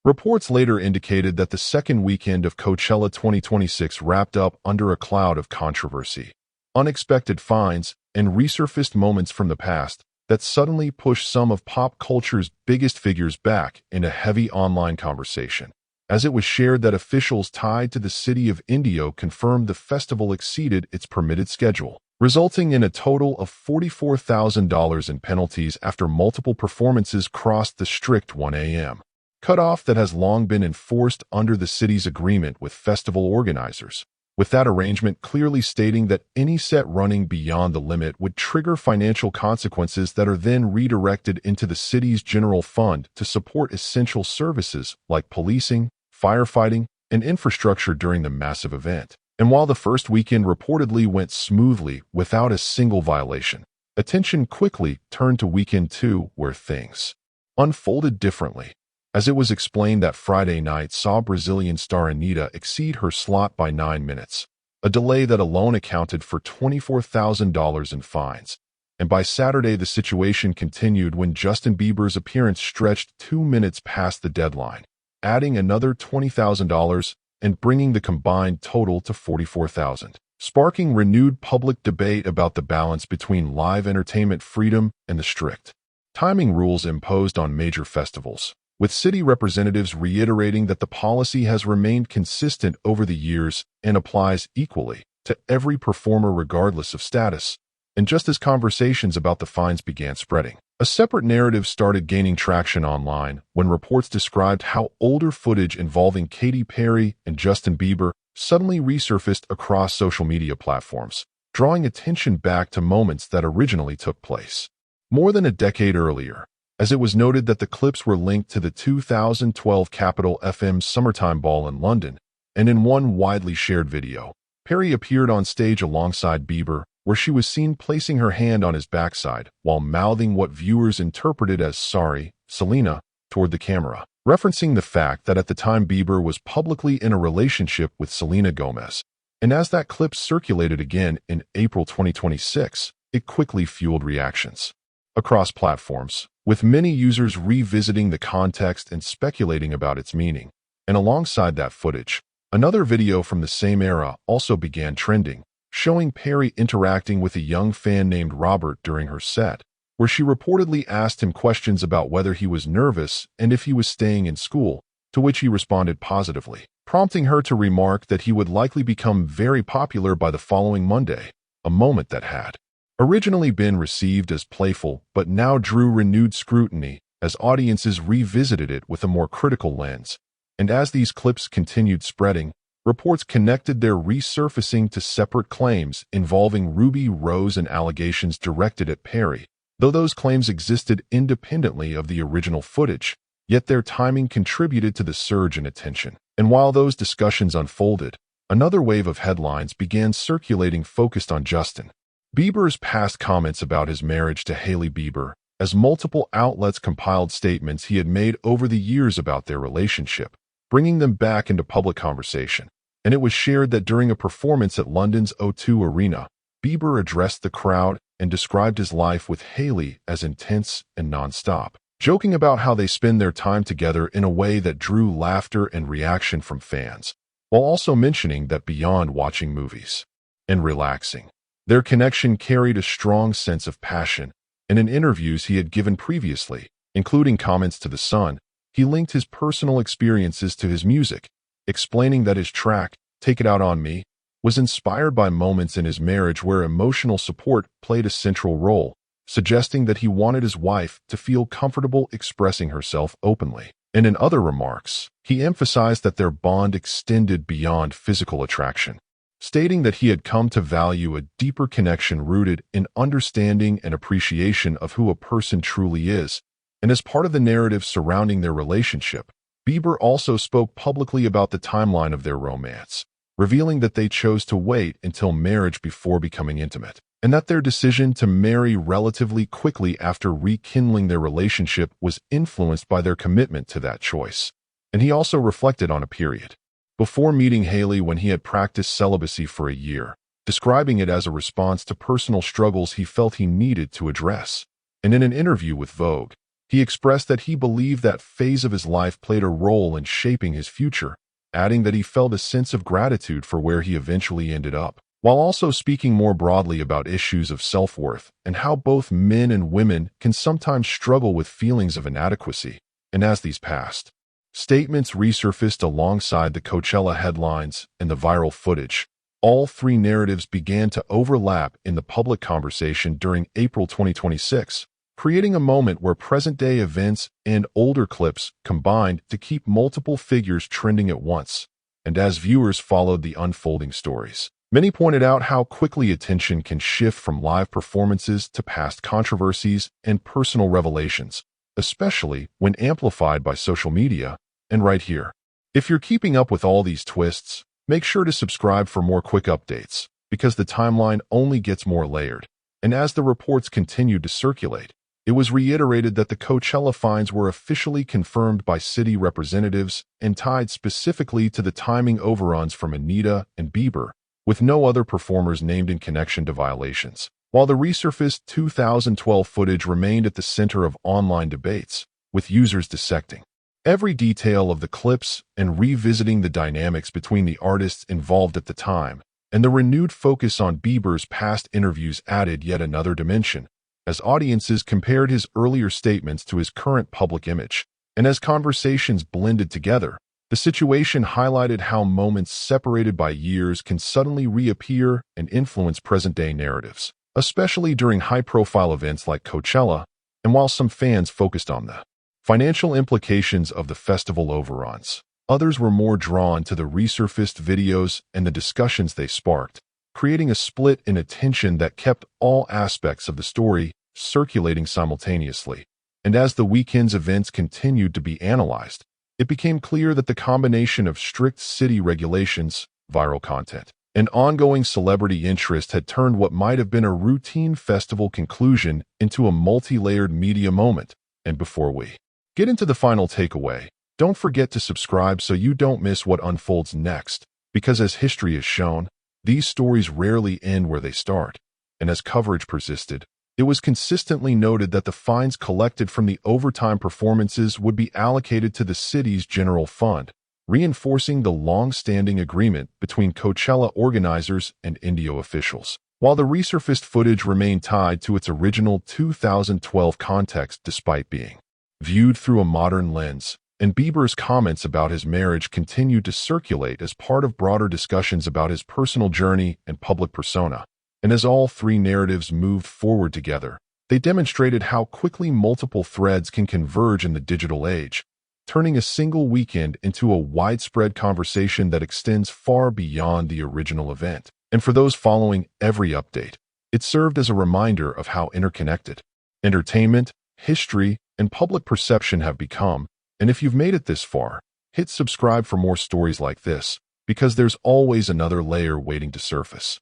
Reports later indicated that the second weekend of Coachella 2026 wrapped up under a cloud of controversy, unexpected finds, and resurfaced moments from the past that suddenly pushed some of pop culture's biggest figures back in a heavy online conversation, as it was shared that officials tied to the city of Indio confirmed the festival exceeded its permitted schedule, resulting in a total of $44,000 in penalties after multiple performances crossed the strict 1 a.m. cutoff that has long been enforced under the city's agreement with festival organizers, with that arrangement clearly stating that any set running beyond the limit would trigger financial consequences that are then redirected into the city's general fund to support essential services like policing, firefighting, and infrastructure during the massive event. And while the first weekend reportedly went smoothly without a single violation, attention quickly turned to weekend 2, where things unfolded differently, as it was explained that Friday night saw Brazilian star Anitta exceed her slot by 9 minutes, a delay that alone accounted for $24,000 in fines. And by Saturday, the situation continued when Justin Bieber's appearance stretched 2 minutes past the deadline, adding another $20,000 and bringing the combined total to $44,000, sparking renewed public debate about the balance between live entertainment freedom and the strict timing rules imposed on major festivals, with city representatives reiterating that the policy has remained consistent over the years and applies equally to every performer regardless of status. And just as conversations about the fines began spreading, a separate narrative started gaining traction online when reports described how older footage involving Katy Perry and Justin Bieber suddenly resurfaced across social media platforms, drawing attention back to moments that originally took place more than a decade earlier, as it was noted that the clips were linked to the 2012 Capital FM Summertime Ball in London, and in one widely shared video, Perry appeared on stage alongside Bieber, where she was seen placing her hand on his backside while mouthing what viewers interpreted as "sorry, Selena" toward the camera, referencing the fact that at the time Bieber was publicly in a relationship with Selena Gomez. And as that clip circulated again in April 2026, it quickly fueled reactions across platforms, with many users revisiting the context and speculating about its meaning. And alongside that footage, another video from the same era also began trending, showing Perry interacting with a young fan named Robert during her set, where she reportedly asked him questions about whether he was nervous and if he was staying in school, to which he responded positively, prompting her to remark that he would likely become very popular by the following Monday, a moment that had originally been received as playful but now drew renewed scrutiny as audiences revisited it with a more critical lens. And as these clips continued spreading, reports connected their resurfacing to separate claims involving Ruby Rose and allegations directed at Perry, though those claims existed independently of the original footage, yet their timing contributed to the surge in attention. And while those discussions unfolded, another wave of headlines began circulating focused on Justin Bieber's past comments about his marriage to Hailey Bieber, as multiple outlets compiled statements he had made over the years about their relationship, bringing them back into public conversation. And it was shared that during a performance at London's O2 Arena, Bieber addressed the crowd and described his life with Hailey as intense and nonstop, joking about how they spend their time together in a way that drew laughter and reaction from fans, while also mentioning that beyond watching movies and relaxing, their connection carried a strong sense of passion. And in interviews he had given previously, including comments to The Sun, he linked his personal experiences to his music, explaining that his track, "Take It Out on Me," was inspired by moments in his marriage where emotional support played a central role, suggesting that he wanted his wife to feel comfortable expressing herself openly. And in other remarks, he emphasized that their bond extended beyond physical attraction, stating that he had come to value a deeper connection rooted in understanding and appreciation of who a person truly is. And as part of the narrative surrounding their relationship, Bieber also spoke publicly about the timeline of their romance, revealing that they chose to wait until marriage before becoming intimate, and that their decision to marry relatively quickly after rekindling their relationship was influenced by their commitment to that choice. And he also reflected on a period before meeting Hailey when he had practiced celibacy for a year, describing it as a response to personal struggles he felt he needed to address. And in an interview with Vogue, He expressed that he believed that phase of his life played a role in shaping his future, adding that he felt a sense of gratitude for where he eventually ended up, while also speaking more broadly about issues of self-worth and how both men and women can sometimes struggle with feelings of inadequacy. And as these past statements resurfaced alongside the Coachella headlines and the viral footage, all three narratives began to overlap in the public conversation during April 2026, creating a moment where present-day events and older clips combined to keep multiple figures trending at once. And as viewers followed the unfolding stories, many pointed out how quickly attention can shift from live performances to past controversies and personal revelations, especially when amplified by social media. And right here, if you're keeping up with all these twists, make sure to subscribe for more quick updates, because the timeline only gets more layered. And as the reports continued to circulate, it was reiterated that the Coachella fines were officially confirmed by city representatives and tied specifically to the timing overruns from Anitta and Bieber, with no other performers named in connection to violations. While the resurfaced 2012 footage remained at the center of online debates, with users dissecting every detail of the clips and revisiting the dynamics between the artists involved at the time, and the renewed focus on Bieber's past interviews added yet another dimension, as audiences compared his earlier statements to his current public image. And as conversations blended together, the situation highlighted how moments separated by years can suddenly reappear and influence present-day narratives, especially during high-profile events like Coachella. And while some fans focused on the financial implications of the festival overruns, others were more drawn to the resurfaced videos and the discussions they sparked, creating a split in attention that kept all aspects of the story circulating simultaneously. And as the weekend's events continued to be analyzed, it became clear that the combination of strict city regulations, viral content, and ongoing celebrity interest had turned what might have been a routine festival conclusion into a multi-layered media moment. And before we get into the final takeaway, don't forget to subscribe so you don't miss what unfolds next, because as history has shown, these stories rarely end where they start. And as coverage persisted, it was consistently noted that the fines collected from the overtime performances would be allocated to the city's general fund, reinforcing the long-standing agreement between Coachella organizers and Indio officials. While the resurfaced footage remained tied to its original 2012 context despite being viewed through a modern lens, and Bieber's comments about his marriage continued to circulate as part of broader discussions about his personal journey and public persona. And as all three narratives moved forward together, they demonstrated how quickly multiple threads can converge in the digital age, turning a single weekend into a widespread conversation that extends far beyond the original event. And for those following every update, it served as a reminder of how interconnected entertainment, history, and public perception have become. And if you've made it this far, hit subscribe for more stories like this, because there's always another layer waiting to surface.